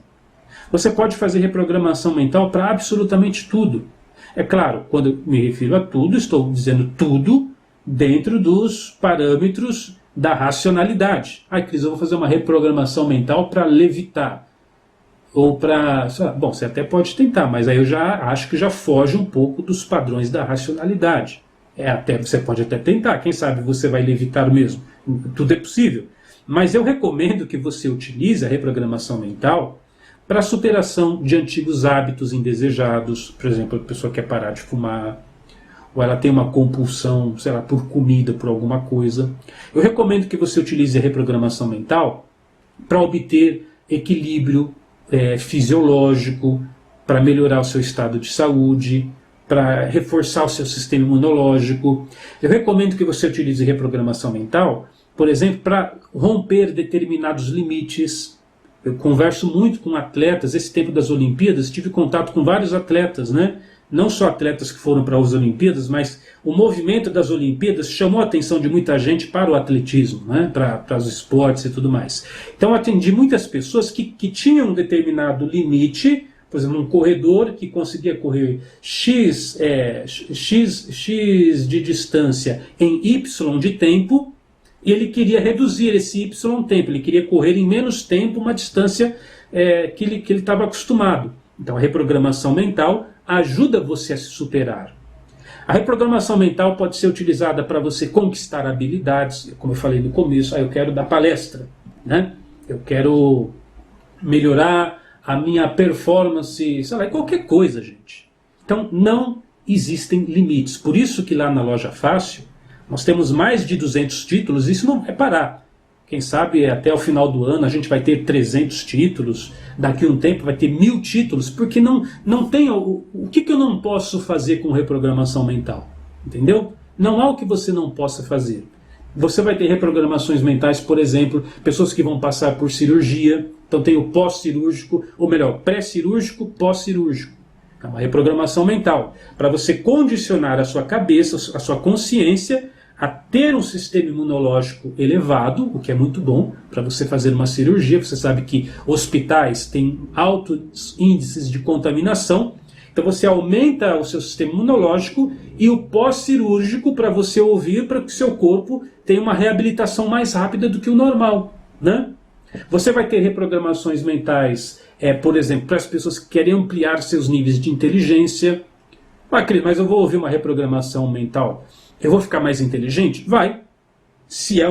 Você pode fazer reprogramação mental para absolutamente tudo. É claro, quando eu me refiro a tudo, estou dizendo tudo dentro dos parâmetros da racionalidade. Cris, eu vou fazer uma reprogramação mental para levitar. Ou para... Bom, você até pode tentar, mas aí eu já acho que já foge um pouco dos padrões da racionalidade. Você pode até tentar, quem sabe você vai levitar mesmo. Tudo é possível. Mas eu recomendo que você utilize a reprogramação mental para a superação de antigos hábitos indesejados. Por exemplo, a pessoa quer parar de fumar, ou ela tem uma compulsão, sei lá, por comida, por alguma coisa. Eu recomendo que você utilize a reprogramação mental para obter equilíbrio fisiológico, para melhorar o seu estado de saúde, para reforçar o seu sistema imunológico. Eu recomendo que você utilize reprogramação mental, por exemplo, para romper determinados limites. Eu converso muito com atletas, esse tempo das Olimpíadas, tive contato com vários atletas, né? Não só atletas que foram para as Olimpíadas, mas o movimento das Olimpíadas chamou a atenção de muita gente para o atletismo, né? Para os esportes e tudo mais. Então eu atendi muitas pessoas que tinham um determinado limite, por exemplo, um corredor que conseguia correr X de distância em Y de tempo, e ele queria reduzir esse Y tempo, ele queria correr em menos tempo uma distância que ele estava acostumado. Então a reprogramação mental ajuda você a se superar. A reprogramação mental pode ser utilizada para você conquistar habilidades, como eu falei no começo, eu quero dar palestra, né? Eu quero melhorar a minha performance, sei lá, qualquer coisa, gente. Então não existem limites. Por isso que lá na Loja Fácil nós temos mais de 200 títulos, isso não vai parar. Quem sabe até o final do ano a gente vai ter 300 títulos, daqui a um tempo vai ter 1000 títulos, porque não tem... O que eu não posso fazer com reprogramação mental? Entendeu? Não há o que você não possa fazer. Você vai ter reprogramações mentais, por exemplo, pessoas que vão passar por cirurgia, então tem o pós-cirúrgico, ou melhor, pré-cirúrgico, pós-cirúrgico. É uma reprogramação mental, para você condicionar a sua cabeça, a sua consciência, a ter um sistema imunológico elevado, o que é muito bom para você fazer uma cirurgia. Você sabe que hospitais têm altos índices de contaminação, então você aumenta o seu sistema imunológico e o pós-cirúrgico para você ouvir, para que o seu corpo tenha uma reabilitação mais rápida do que o normal, né? Você vai ter reprogramações mentais, por exemplo, para as pessoas que querem ampliar seus níveis de inteligência. Cris, mas eu vou ouvir uma reprogramação mental, eu vou ficar mais inteligente? Vai. Se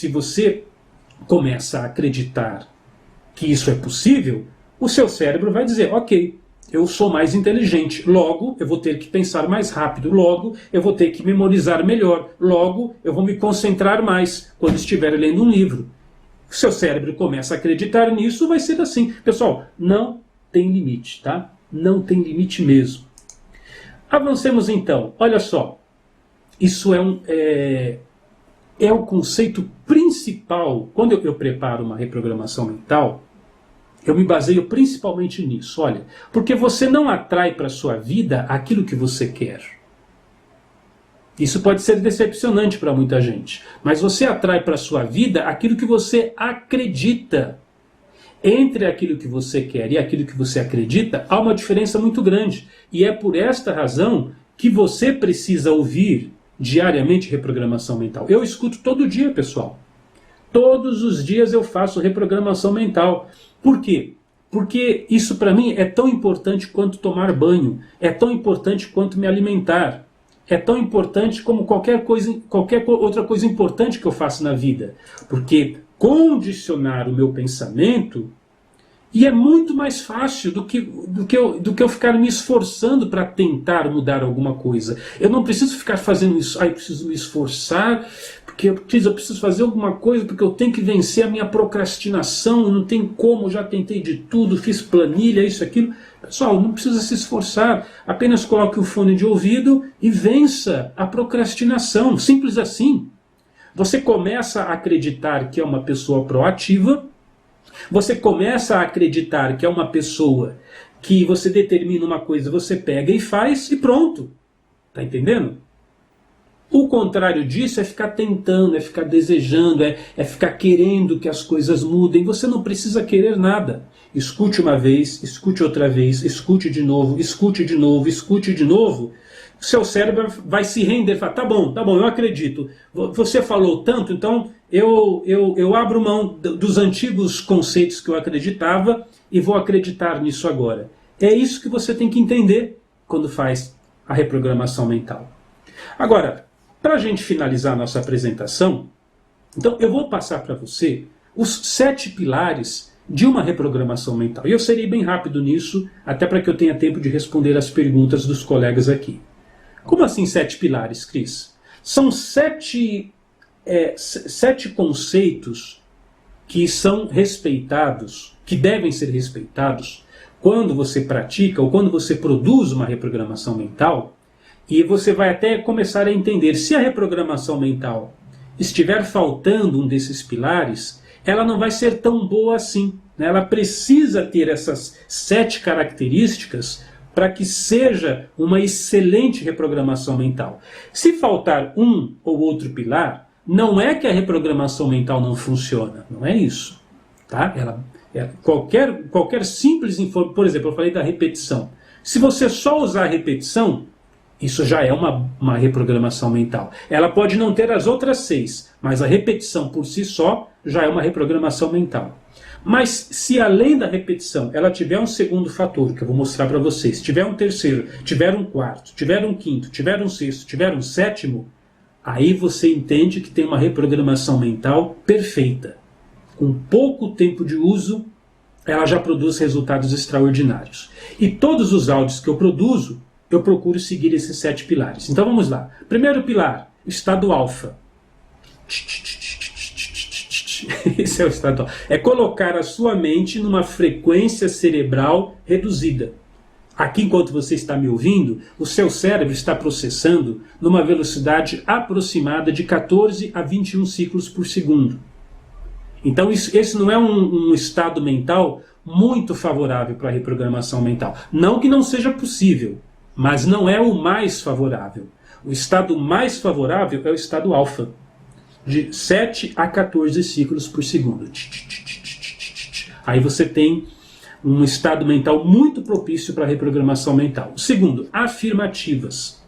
você começa a acreditar que isso é possível, o seu cérebro vai dizer, ok, eu sou mais inteligente, logo eu vou ter que pensar mais rápido, logo eu vou ter que memorizar melhor, logo eu vou me concentrar mais quando estiver lendo um livro. O seu cérebro começa a acreditar nisso, vai ser assim. Pessoal, não tem limite, tá? Não tem limite mesmo. Avancemos então. Olha só, isso é o conceito principal. Quando eu preparo uma reprogramação mental, eu me baseio principalmente nisso. Olha, porque você não atrai para a sua vida aquilo que você quer. Isso pode ser decepcionante para muita gente, mas você atrai para a sua vida aquilo que você acredita. Entre aquilo que você quer e aquilo que você acredita, há uma diferença muito grande. E é por esta razão que você precisa ouvir diariamente reprogramação mental. Eu escuto todo dia, pessoal. Todos os dias eu faço reprogramação mental. Por quê? Porque isso para mim é tão importante quanto tomar banho, é tão importante quanto me alimentar, é tão importante como qualquer outra coisa importante que eu faço na vida. Porque condicionar o meu pensamento, e é muito mais fácil do que eu ficar me esforçando para tentar mudar alguma coisa. Eu não preciso ficar fazendo isso, eu preciso me esforçar, porque eu preciso fazer alguma coisa, porque eu tenho que vencer a minha procrastinação, não tem como, já tentei de tudo, fiz planilha, isso, aquilo. Pessoal, não precisa se esforçar, apenas coloque o fone de ouvido e vença a procrastinação, simples assim. Você começa a acreditar que é uma pessoa proativa, você começa a acreditar que é uma pessoa que você determina uma coisa, você pega e faz e pronto. Tá entendendo? O contrário disso é ficar tentando, é ficar desejando, é ficar querendo que as coisas mudem. Você não precisa querer nada. Escute uma vez, escute outra vez, escute de novo, escute de novo, escute de novo. O seu cérebro vai se render e falar, tá bom, eu acredito. Você falou tanto, então eu abro mão dos antigos conceitos que eu acreditava e vou acreditar nisso agora. É isso que você tem que entender quando faz a reprogramação mental. Agora, para a gente finalizar a nossa apresentação, então eu vou passar para você os 7 pilares de uma reprogramação mental. E eu serei bem rápido nisso, até para que eu tenha tempo de responder as perguntas dos colegas aqui. Como assim 7 pilares, Cris? São 7 conceitos que são respeitados, que devem ser respeitados, quando você pratica ou quando você produz uma reprogramação mental, e você vai até começar a entender, se a reprogramação mental estiver faltando um desses pilares, ela não vai ser tão boa assim. Ela precisa ter essas 7 características para que seja uma excelente reprogramação mental. Se faltar um ou outro pilar, não é que a reprogramação mental não funciona, não é isso. Tá? Qualquer simples informação, por exemplo, eu falei da repetição. Se você só usar a repetição, isso já é uma reprogramação mental. Ela pode não ter as outras 6, mas a repetição por si só já é uma reprogramação mental. Mas se além da repetição ela tiver um segundo fator, que eu vou mostrar para vocês, tiver um terceiro, tiver um quarto, tiver um quinto, tiver um sexto, tiver um sétimo, aí você entende que tem uma reprogramação mental perfeita. Com pouco tempo de uso, ela já produz resultados extraordinários. E todos os áudios que eu produzo, eu procuro seguir esses 7 pilares. Então vamos lá. Primeiro pilar, estado alfa. Esse é o estado alfa. É colocar a sua mente numa frequência cerebral reduzida. Aqui, enquanto você está me ouvindo, o seu cérebro está processando numa velocidade aproximada de 14 a 21 ciclos por segundo. Então esse não é um estado mental muito favorável para a reprogramação mental. Não que não seja possível, mas não é o mais favorável. O estado mais favorável é o estado alfa, de 7 a 14 ciclos por segundo. Aí você tem um estado mental muito propício para a reprogramação mental. Segundo, afirmativas.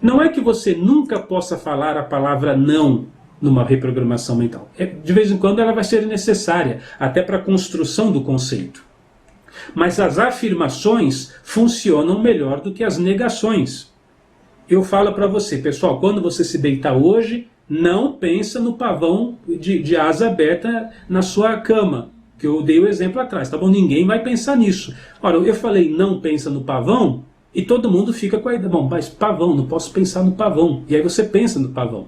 Não é que você nunca possa falar a palavra não numa reprogramação mental. De vez em quando ela vai ser necessária, até para a construção do conceito. Mas as afirmações funcionam melhor do que as negações. Eu falo para você, pessoal, quando você se deitar hoje, não pensa no pavão de asa aberta na sua cama. que eu dei o exemplo atrás, tá bom? Ninguém vai pensar nisso. Ora, eu falei não pensa no pavão, e todo mundo fica com a ideia, bom, mas pavão, não posso pensar no pavão. E aí você pensa no pavão.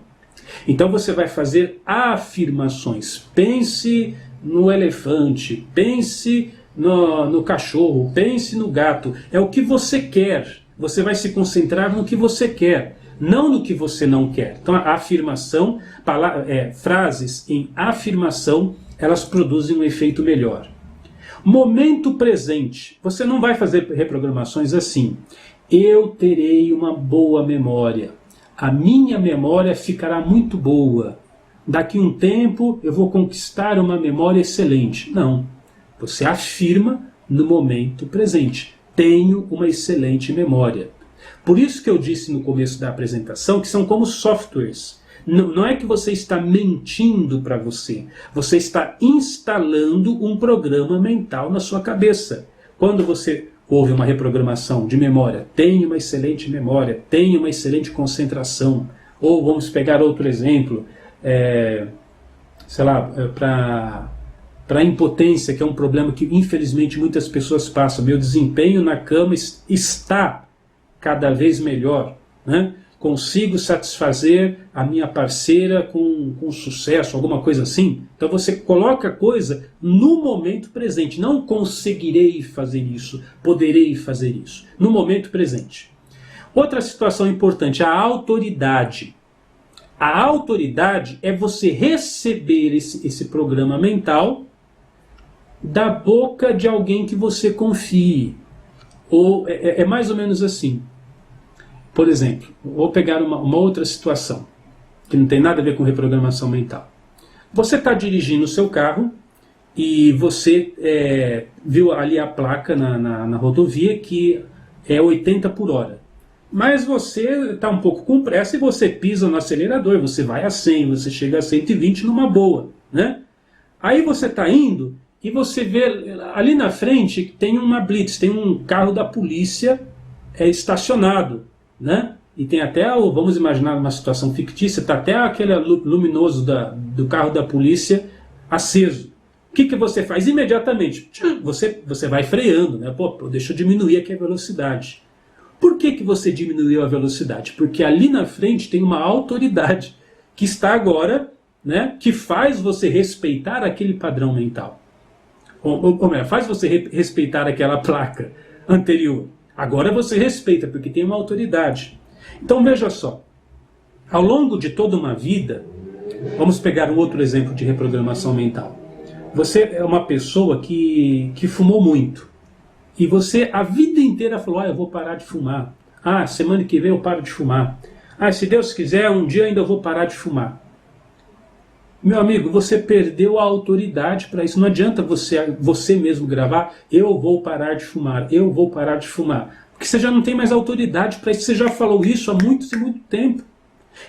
Então você vai fazer afirmações. Pense no elefante, pense no cachorro, pense no gato. É o que você quer. Você vai se concentrar no que você quer, não no que você não quer. Então a afirmação, frases em afirmação, elas produzem um efeito melhor. Momento presente. Você não vai fazer reprogramações assim. Eu terei uma boa memória. A minha memória ficará muito boa. Daqui a um tempo eu vou conquistar uma memória excelente. Não. Você afirma no momento presente. Tenho uma excelente memória. Por isso que eu disse no começo da apresentação que são como softwares. Não é que você está mentindo para você. Você está instalando um programa mental na sua cabeça. Quando você ouve uma reprogramação de memória, tenha uma excelente memória, tenha uma excelente concentração. Ou vamos pegar outro exemplo, sei lá, para a impotência, que é um problema que infelizmente muitas pessoas passam. Meu desempenho na cama está cada vez melhor, né? Consigo satisfazer a minha parceira com sucesso, alguma coisa assim. Então você coloca a coisa no momento presente. Não conseguirei fazer isso, poderei fazer isso. No momento presente. Outra situação importante, a autoridade. A autoridade é você receber esse programa mental da boca de alguém que você confie. Ou é mais ou menos assim. Por exemplo, vou pegar uma outra situação, que não tem nada a ver com reprogramação mental. Você está dirigindo o seu carro e você viu ali a placa na rodovia que é 80 por hora. Mas você está um pouco com pressa e você pisa no acelerador, você vai a 100, você chega a 120 numa boa, né? Aí você está indo e você vê ali na frente que tem uma blitz, tem um carro da polícia estacionado, né? E tem até, vamos imaginar uma situação fictícia, está até aquele luminoso do carro da polícia aceso. O que você faz? Imediatamente, você vai freando, né? Pô, deixa eu diminuir aqui a velocidade. Por que você diminuiu a velocidade? Porque ali na frente tem uma autoridade que está agora, né, que faz você respeitar aquele padrão mental. Ou faz você respeitar aquela placa anterior. Agora você respeita, porque tem uma autoridade. Então veja só, ao longo de toda uma vida, vamos pegar um outro exemplo de reprogramação mental. Você é uma pessoa que fumou muito. E você a vida inteira falou, eu vou parar de fumar. Semana que vem eu paro de fumar. Se Deus quiser, um dia ainda eu vou parar de fumar. Meu amigo, você perdeu a autoridade para isso. Não adianta você mesmo gravar, eu vou parar de fumar, eu vou parar de fumar. Porque você já não tem mais autoridade para isso, você já falou isso há muito e muito tempo.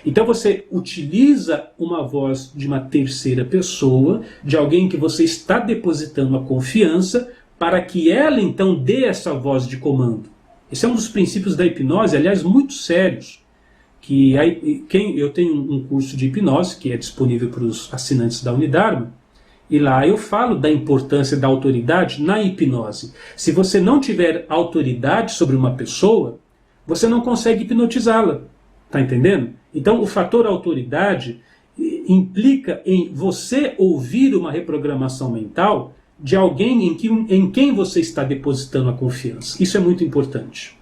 Então você utiliza uma voz de uma terceira pessoa, de alguém que você está depositando a confiança, para que ela então dê essa voz de comando. Esse é um dos princípios da hipnose, aliás, muito sérios. Eu tenho um curso de hipnose que é disponível para os assinantes da Unidarma, e lá eu falo da importância da autoridade na hipnose. Se você não tiver autoridade sobre uma pessoa, você não consegue hipnotizá-la. Está entendendo? Então o fator autoridade implica em você ouvir uma reprogramação mental de alguém em quem você está depositando a confiança. Isso é muito importante.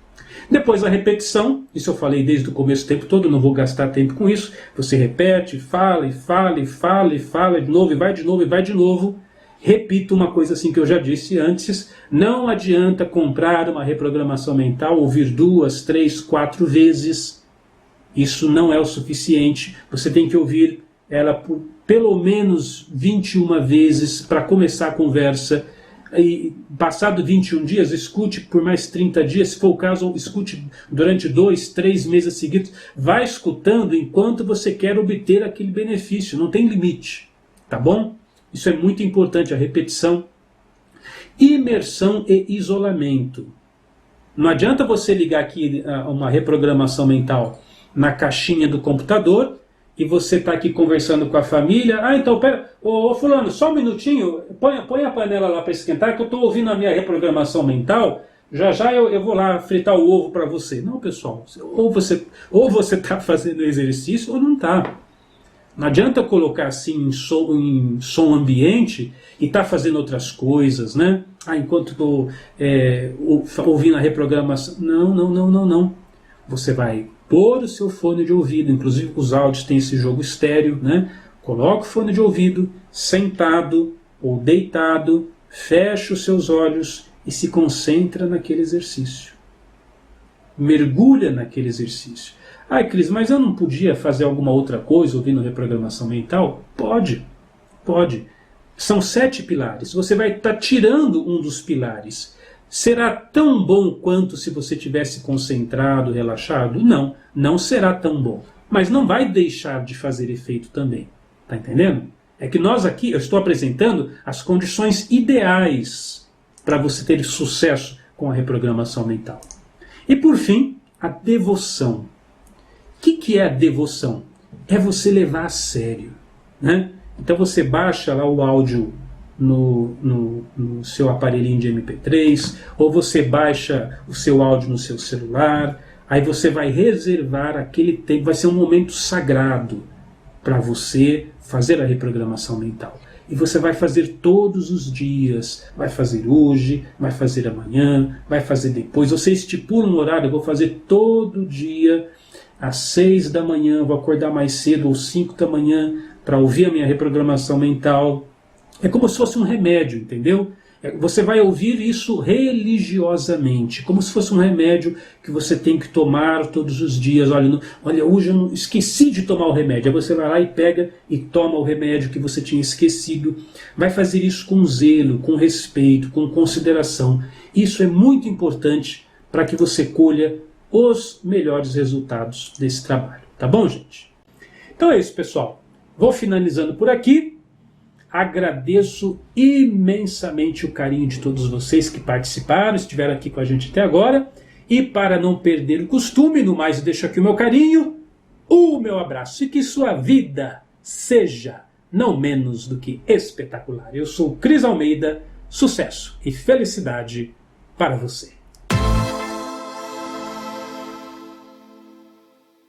Depois a repetição, isso eu falei desde o começo o tempo todo, não vou gastar tempo com isso. Você repete, fala e fala e fala e fala de novo e vai de novo e vai de novo. Repito uma coisa assim que eu já disse antes, não adianta comprar uma reprogramação mental, ouvir 2, 3, 4 vezes. Isso não é o suficiente, você tem que ouvir ela por pelo menos 21 vezes para começar a conversa. E passado 21 dias, escute por mais 30 dias, se for o caso, escute durante 2, 3 meses seguidos. Vai escutando enquanto você quer obter aquele benefício, não tem limite, tá bom? Isso é muito importante, a repetição. Imersão e isolamento. Não adianta você ligar aqui uma reprogramação mental na caixinha do computador e você está aqui conversando com a família. Ah, então, pera, ô fulano, só um minutinho, põe a panela lá para esquentar, que eu estou ouvindo a minha reprogramação mental, já já eu vou lá fritar o ovo para você. Não, pessoal, ou você está fazendo exercício ou não está. Não adianta colocar assim em som ambiente e tá fazendo outras coisas, né? Ah, enquanto estou ouvindo a reprogramação. Não. Você vai pôr o seu fone de ouvido, inclusive os áudios têm esse jogo estéreo, né? Coloca o fone de ouvido, sentado ou deitado, fecha os seus olhos e se concentra naquele exercício. Mergulha naquele exercício. Ah, Cris, mas eu não podia fazer alguma outra coisa ouvindo reprogramação mental? Pode. São 7 pilares. Você vai estar tirando um dos pilares. Será tão bom quanto se você tivesse concentrado, relaxado? Não será tão bom. Mas não vai deixar de fazer efeito também. Tá entendendo? É que nós aqui, eu estou apresentando as condições ideais para você ter sucesso com a reprogramação mental. E por fim, a devoção. O que é a devoção? É você levar a sério, né? Então você baixa lá o áudio no seu aparelhinho de MP3, ou você baixa o seu áudio no seu celular, aí você vai reservar aquele tempo, vai ser um momento sagrado para você fazer a reprogramação mental. E você vai fazer todos os dias, vai fazer hoje, vai fazer amanhã, vai fazer depois. Você estipula um horário, eu vou fazer todo dia, às 6 da manhã, vou acordar mais cedo, ou 5 da manhã, para ouvir a minha reprogramação mental. É como se fosse um remédio, entendeu? Você vai ouvir isso religiosamente, como se fosse um remédio que você tem que tomar todos os dias. Olha, hoje eu não esqueci de tomar o remédio. Aí você vai lá e pega e toma o remédio que você tinha esquecido. Vai fazer isso com zelo, com respeito, com consideração. Isso é muito importante para que você colha os melhores resultados desse trabalho. Tá bom, gente? Então é isso, pessoal. Vou finalizando por aqui. Agradeço imensamente o carinho de todos vocês que participaram, estiveram aqui com a gente até agora. E para não perder o costume, no mais eu deixo aqui o meu carinho, o meu abraço. E que sua vida seja não menos do que espetacular. Eu sou Cris Almeida, sucesso e felicidade para você.